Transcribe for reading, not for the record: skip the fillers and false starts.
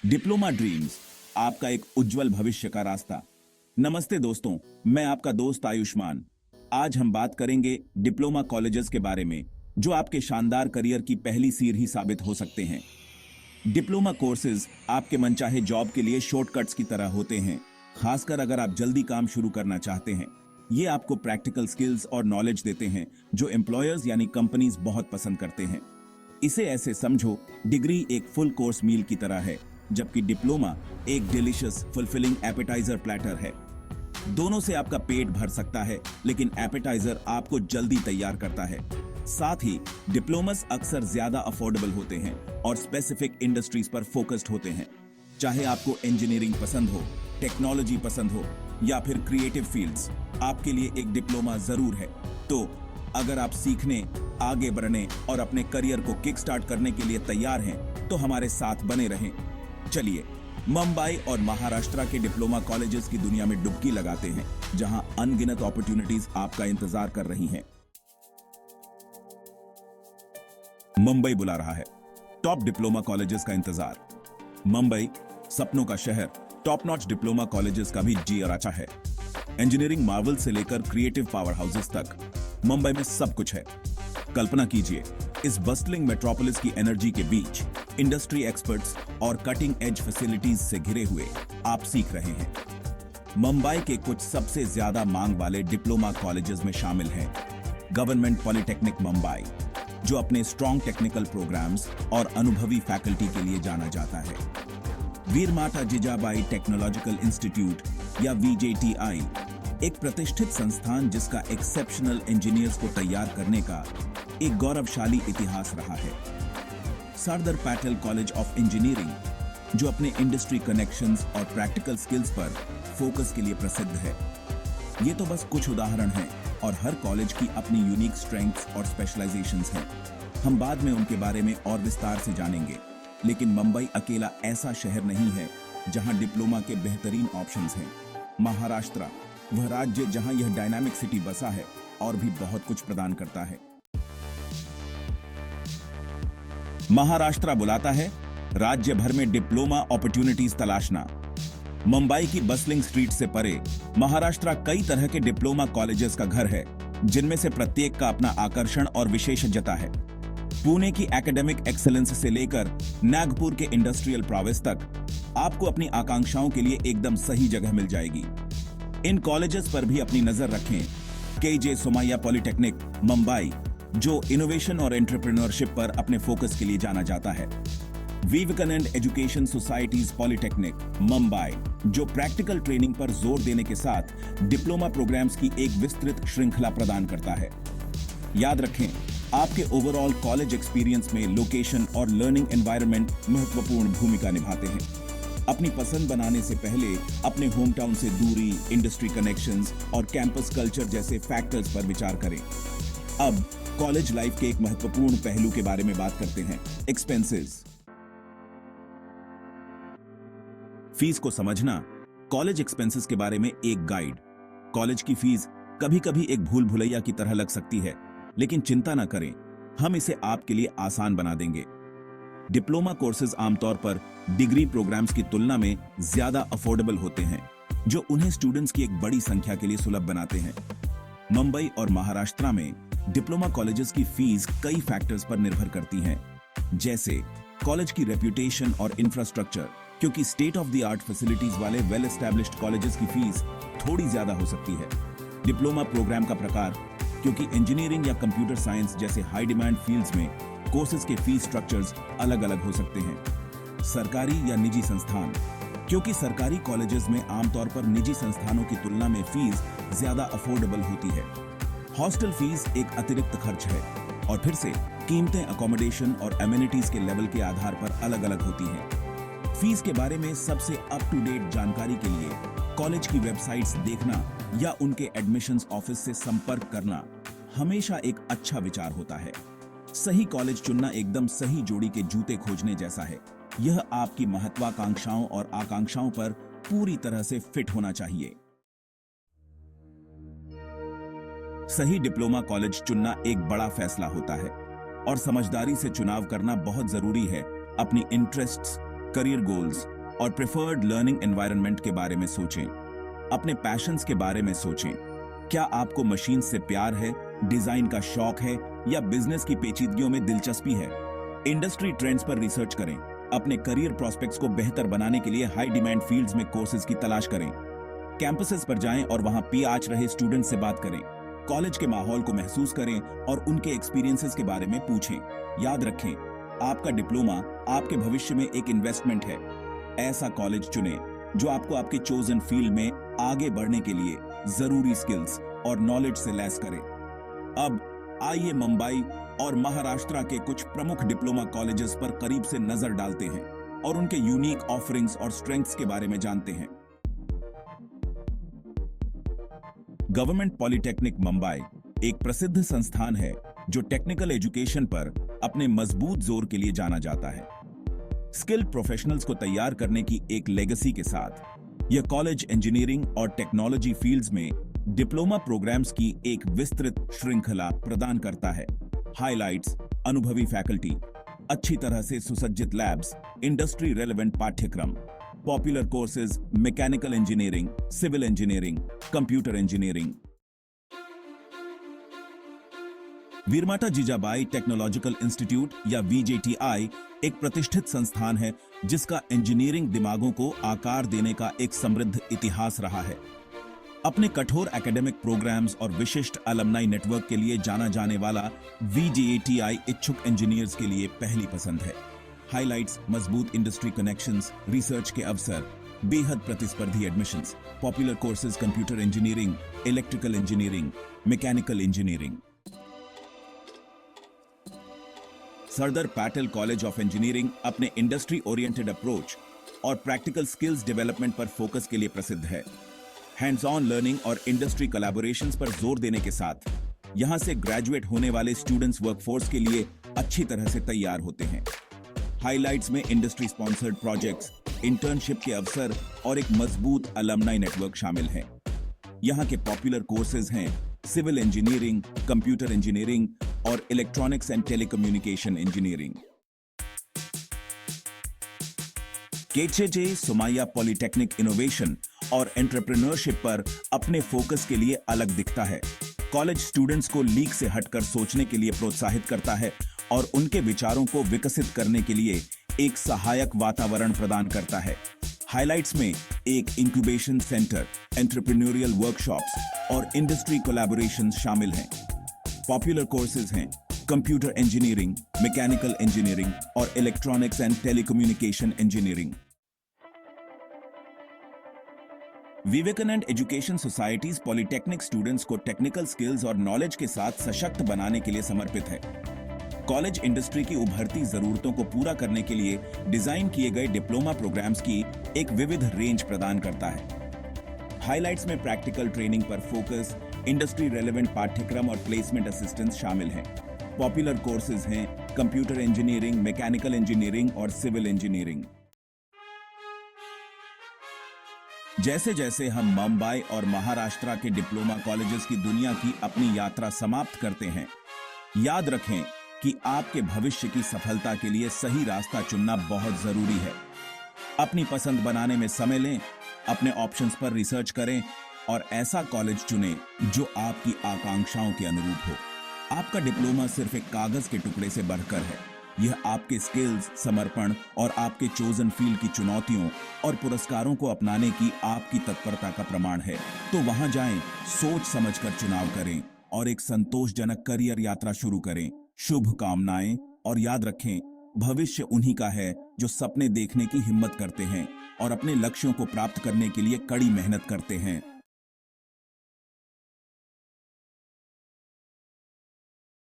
Diploma dreams, आपका एक उज्जवल भविष्य का रास्ता। नमस्ते दोस्तों, मैं आपका दोस्त आयुष्मान। आज हम बात करेंगे डिप्लोमा कॉलेजेस के बारे में, जो आपके शानदार करियर की पहली सीढ़ी साबित हो सकते हैं। डिप्लोमा कोर्सेज आपके मनचाहे जॉब के लिए शॉर्टकट्स की तरह होते हैं, खासकर अगर आप जल्दी काम शुरू करना चाहते हैं। ये आपको प्रैक्टिकल स्किल्स और नॉलेज देते हैं जो एम्प्लॉयर्स यानी कंपनीज बहुत पसंद करते हैं। इसे ऐसे समझो, डिग्री एक फुल कोर्स मील की तरह है, जबकि डिप्लोमा एक डिलीशियस फुलफिलिंग एपेटाइजर प्लेटर है। दोनों से आपका पेट भर सकता है, लेकिन एपेटाइजर आपको जल्दी तैयार करता है। साथ ही डिप्लोमास अक्सर ज्यादा अफोर्डेबल होते हैं और स्पेसिफिक इंडस्ट्रीज पर फोकस्ड होते हैं। चाहे आपको इंजीनियरिंग पसंद हो, टेक्नोलॉजी पसंद हो या फिर क्रिएटिव फील्ड्स, आपके लिए एक डिप्लोमा जरूर है। तो अगर आप सीखने, आगे बढ़ने और अपने करियर को किक स्टार्ट करने के लिए तैयार हैं, तो हमारे साथ बने रहें। चलिए मुंबई और महाराष्ट्र के डिप्लोमा कॉलेजेस की दुनिया में डुबकी लगाते हैं, जहां अनगिनत अपॉर्चुनिटीज आपका इंतजार कर रही हैं। मुंबई बुला रहा है, टॉप डिप्लोमा कॉलेजेस का इंतजार। मुंबई, सपनों का शहर, टॉप नॉच डिप्लोमा कॉलेजेस का भी जी अराचा है। इंजीनियरिंग मार्वल से लेकर क्रिएटिव पावर हाउसेस तक मुंबई में सब कुछ है। कल्पना कीजिए, इस बस्टलिंग मेट्रोपोलिस की एनर्जी के बीच इंडस्ट्री एक्सपर्ट्स और कटिंग एज फैसिलिटीज से घिरे हुए आप सीख रहे हैं। मुंबई के कुछ सबसे ज्यादा मांग वाले डिप्लोमा कॉलेजेस में शामिल हैं गवर्नमेंट पॉलिटेक्निक मुंबई, जो अपने स्ट्रॉन्ग टेक्निकल प्रोग्राम्स और अनुभवी फैकल्टी के लिए जाना जाता है। वीर माता जिजाबाई टेक्नोलॉजिकल इंस्टीट्यूट या VJTI, एक प्रतिष्ठित संस्थान जिसका एक्सेप्शनल इंजीनियर्स को तैयार करने का एक गौरवशाली इतिहास रहा है। Sardar Patel college of engineering, जो अपने इंडस्ट्री कनेक्शंस और प्रैक्टिकल स्किल्स पर फोकस के लिए प्रसिद्ध है। ये तो बस कुछ उदाहरण हैं, और हर कॉलेज की अपनी यूनिक स्ट्रेंथ्स और स्पेशलाइजेशंस हैं। हम बाद में उनके बारे में और विस्तार से जानेंगे। लेकिन मुंबई अकेला ऐसा शहर नहीं है जहां डिप्लोमा के बेहतरीन ऑप्शंस हैं। महाराष्ट्र, वह राज्य जहां यह डायनामिक सिटी बसा है और भी बहुत कुछ प्रदान करता है। महाराष्ट्र बुलाता है, राज्य भर में डिप्लोमा अपॉर्चुनिटीज तलाशना। मुंबई की बस्लिंग स्ट्रीट से परे महाराष्ट्र कई तरह के डिप्लोमा कॉलेजेस का घर है, जिनमें से प्रत्येक का अपना आकर्षण और विशेषज्ञता है। पुणे की एकेडमिक एक्सेलेंस से लेकर नागपुर के इंडस्ट्रियल प्रोवेस तक आपको अपनी आकांक्षाओं के लिए एकदम सही जगह मिल जाएगी। इन कॉलेजेस पर भी अपनी नजर रखें। KJ सोमैया पॉलिटेक्निक मुंबई, जो इनोवेशन और एंटरप्रेन्योरशिप पर अपने फोकस के लिए जाना जाता है। Vivekanand education societies polytechnic Mumbai, जो प्रैक्टिकल ट्रेनिंग पर जोर देने के साथ डिप्लोमा प्रोग्राम्स की एक विस्तृत श्रृंखला प्रदान करता है। याद रखें, आपके ओवरऑल कॉलेज एक्सपीरियंस में लोकेशन और लर्निंग एनवायरनमेंट महत्वपूर्ण भूमिका निभाते हैं। अपनी पसंद बनाने से पहले अपने होम टाउन से दूरी, इंडस्ट्री कनेक्शंस और कैंपस कल्चर जैसे फैक्टर्स पर विचार करें। अब कॉलेज लाइफ के एक महत्वपूर्ण पहलू के बारे में बात करते हैं, एक्सपेंसेस। फीस को समझना, कॉलेज एक्सपेंसेस के बारे में एक गाइड। कॉलेज की फीस कभी-कभी एक भूल भुलैया की तरह लग सकती है, लेकिन चिंता न करें, हम इसे आपके लिए आसान बना देंगे। डिप्लोमा कोर्सेज आमतौर पर डिग्री प्रोग्राम्स की तुलना में ज्यादा अफोर्डेबल होते हैं, जो उन्हें स्टूडेंट्स की एक बड़ी संख्या के लिए सुलभ बनाते हैं। मुंबई और महाराष्ट्र में डिप्लोमा कॉलेजेस की फीस कई फैक्टर्स पर निर्भर करती हैं, जैसे कॉलेज की रेप्यूटेशन और इंफ्रास्ट्रक्चर, क्योंकि state of the art facilities वाले वेल एस्टैब्लिश्ड कॉलेजेस की फीस थोड़ी ज्यादा हो सकती है। डिप्लोमा प्रोग्राम का प्रकार, क्योंकि इंजीनियरिंग या कंप्यूटर साइंस जैसे हाई डिमांड फील्ड्स में कोर्सेज के फीस स्ट्रक्चर्स अलग अलग हो सकते हैं। सरकारी या निजी संस्थान, क्योंकि सरकारी कॉलेजेस में आमतौर पर निजी संस्थानों की तुलना में फीस ज्यादा अफोर्डेबल होती है। हॉस्टल फीस एक अतिरिक्त खर्च है, और फिर से कीमतें अकोमोडेशन और एमिनिटीज के लेवल के आधार पर अलग अलग होती हैं। फीस के बारे में सबसे अप टू डेट जानकारी के लिए कॉलेज की वेबसाइट्स देखना या उनके एडमिशंस ऑफिस से संपर्क करना हमेशा एक अच्छा विचार होता है। सही कॉलेज चुनना एकदम सही जोड़ी के जूते खोजने जैसा है। यह आपकी महत्वाकांक्षाओं और आकांक्षाओं पर पूरी तरह से फिट होना चाहिए। सही डिप्लोमा कॉलेज चुनना एक बड़ा फैसला होता है, और समझदारी से चुनाव करना बहुत जरूरी है अपनी इंटरेस्ट्स, करियर गोल्स और प्रेफर्ड लर्निंग एनवायरनमेंट के बारे में सोचें। अपने पैशंस के बारे में सोचें। क्या आपको मशीन से प्यार है, डिजाइन का शौक है या बिजनेस की पेचीदगियों में दिलचस्पी है? इंडस्ट्री ट्रेंड्स पर रिसर्च करें। अपने करियर प्रोस्पेक्ट्स को बेहतर बनाने के लिए हाई डिमांड फील्ड्स में कोर्सेज की तलाश करें। कैंपसेस पर जाएं और वहां पीआच रहे स्टूडेंट से बात करें। कॉलेज के माहौल को महसूस करें और उनके एक्सपीरियंसेस के बारे में पूछें। याद रखें, आपका डिप्लोमा आपके भविष्य में एक इन्वेस्टमेंट है। ऐसा कॉलेज चुनें जो आपको आपके चोजन फील्ड में आगे बढ़ने के लिए जरूरी स्किल्स और नॉलेज से लैस करे। अब आइए मुंबई और महाराष्ट्र के कुछ प्रमुख डिप्लोमा कॉलेजेस पर करीब से नजर डालते हैं और उनके यूनिक ऑफरिंग्स और स्ट्रेंथ्स के बारे में जानते हैं। गवर्नमेंट पॉलिटेक्निक मुंबई एक प्रसिद्ध संस्थान है जो टेक्निकल एजुकेशन पर अपने मजबूत जोर के लिए जाना जाता है। स्किल्ड प्रोफेशनल्स को तैयार करने की एक लेगेसी के साथ यह कॉलेज इंजीनियरिंग और टेक्नोलॉजी फील्ड्स में डिप्लोमा प्रोग्राम्स की एक विस्तृत श्रृंखला प्रदान करता है। हाइलाइट्स, अनुभवी फैकल्टी, अच्छी तरह से सुसज्जित लैब्स, इंडस्ट्री रेलेवेंट पाठ्यक्रम, popular courses, mechanical engineering, civil engineering, computer engineering. Veermata Jijabai technological institute या वीजेटीआई एक प्रतिष्ठित संस्थान है जिसका इंजीनियरिंग दिमागों को आकार देने का एक समृद्ध इतिहास रहा है। अपने कठोर एकेडमिक प्रोग्राम्स और विशिष्ट अलमनाई नेटवर्क के लिए जाना जाने वाला वीजेटीआई इच्छुक इंजीनियर्स के लिए पहली पसंद है। हाइलाइट्स, मजबूत इंडस्ट्री कनेक्शंस, रिसर्च के अवसर, बेहद प्रतिस्पर्धी admissions, popular courses, computer engineering, electrical engineering, mechanical engineering. Sardar Patel college of engineering अपने इंडस्ट्री ओरिएंटेड अप्रोच और प्रैक्टिकल स्किल्स डेवलपमेंट पर फोकस के लिए प्रसिद्ध है। हैंड्स ऑन लर्निंग और इंडस्ट्री कोलैबोरेशंस पर जोर देने के साथ यहां से ग्रेजुएट होने वाले स्टूडेंट्स वर्कफोर्स के लिए अच्छी तरह से तैयार होते हैं। हाइलाइट्स में इंडस्ट्री स्पॉन्सर्ड प्रोजेक्ट्स, इंटर्नशिप के अवसर और एक मजबूत अलमनाई नेटवर्क शामिल हैं। यहां के पॉपुलर कोर्सेज हैं सिविल इंजीनियरिंग, कंप्यूटर इंजीनियरिंग और electronics and telecommunication engineering. KJ Somaiya polytechnic innovation और एंटरप्रेन्योरशिप पर अपने फोकस के लिए अलग दिखता है। कॉलेज स्टूडेंट्स को लीक से हटकर सोचने के लिए प्रोत्साहित करता है और उनके विचारों को विकसित करने के लिए एक सहायक वातावरण प्रदान करता है। हाइलाइट्स में एक इंक्यूबेशन सेंटर, एंटरप्रेन्योरियल वर्कशॉप्स और इंडस्ट्री कोलैबोरेशंस शामिल हैं। पॉपुलर कोर्सेज हैं कंप्यूटर इंजीनियरिंग, मैकेनिकल इंजीनियरिंग और electronics and telecommunication engineering. Vivekanand education societies polytechnic students को टेक्निकल स्किल्स और नॉलेज के साथ सशक्त बनाने के लिए समर्पित है। कॉलेज इंडस्ट्री की उभरती जरूरतों को पूरा करने के लिए डिजाइन किए गए डिप्लोमा प्रोग्राम्स की एक विविध रेंज प्रदान करता है। हाइलाइट्स में प्रैक्टिकल ट्रेनिंग पर फोकस, इंडस्ट्री रेलेवेंट पाठ्यक्रम और प्लेसमेंट असिस्टेंस शामिल हैं। पॉपुलर कोर्सेज हैं कंप्यूटर इंजीनियरिंग, मैकेनिकल इंजीनियरिंग और सिविल इंजीनियरिंग। जैसे जैसे हम मुंबई और महाराष्ट्र के डिप्लोमा कॉलेजेस की दुनिया की अपनी यात्रा समाप्त करते हैं, याद रखें कि आपके भविष्य की सफलता के लिए सही रास्ता चुनना बहुत जरूरी है। अपनी पसंद बनाने में समय लें, अपने ऑप्शंस पर रिसर्च करें और ऐसा कॉलेज चुनें जो आपकी आकांक्षाओं के अनुरूप हो। आपका डिप्लोमा सिर्फ एक कागज के टुकड़े से बढ़कर है। यह आपके स्किल्स, समर्पण और आपके चोजन फील्ड की चुनौतियों और पुरस्कारों को अपनाने की आपकी तत्परता का प्रमाण है। तो वहां जाएं, सोच समझकर चुनाव करें और एक संतोषजनक करियर यात्रा शुरू करें। शुभकामनाएं और याद रखें, भविष्य उन्हीं का है जो सपने देखने की हिम्मत करते हैं और अपने लक्ष्यों को प्राप्त करने के लिए कड़ी मेहनत करते हैं।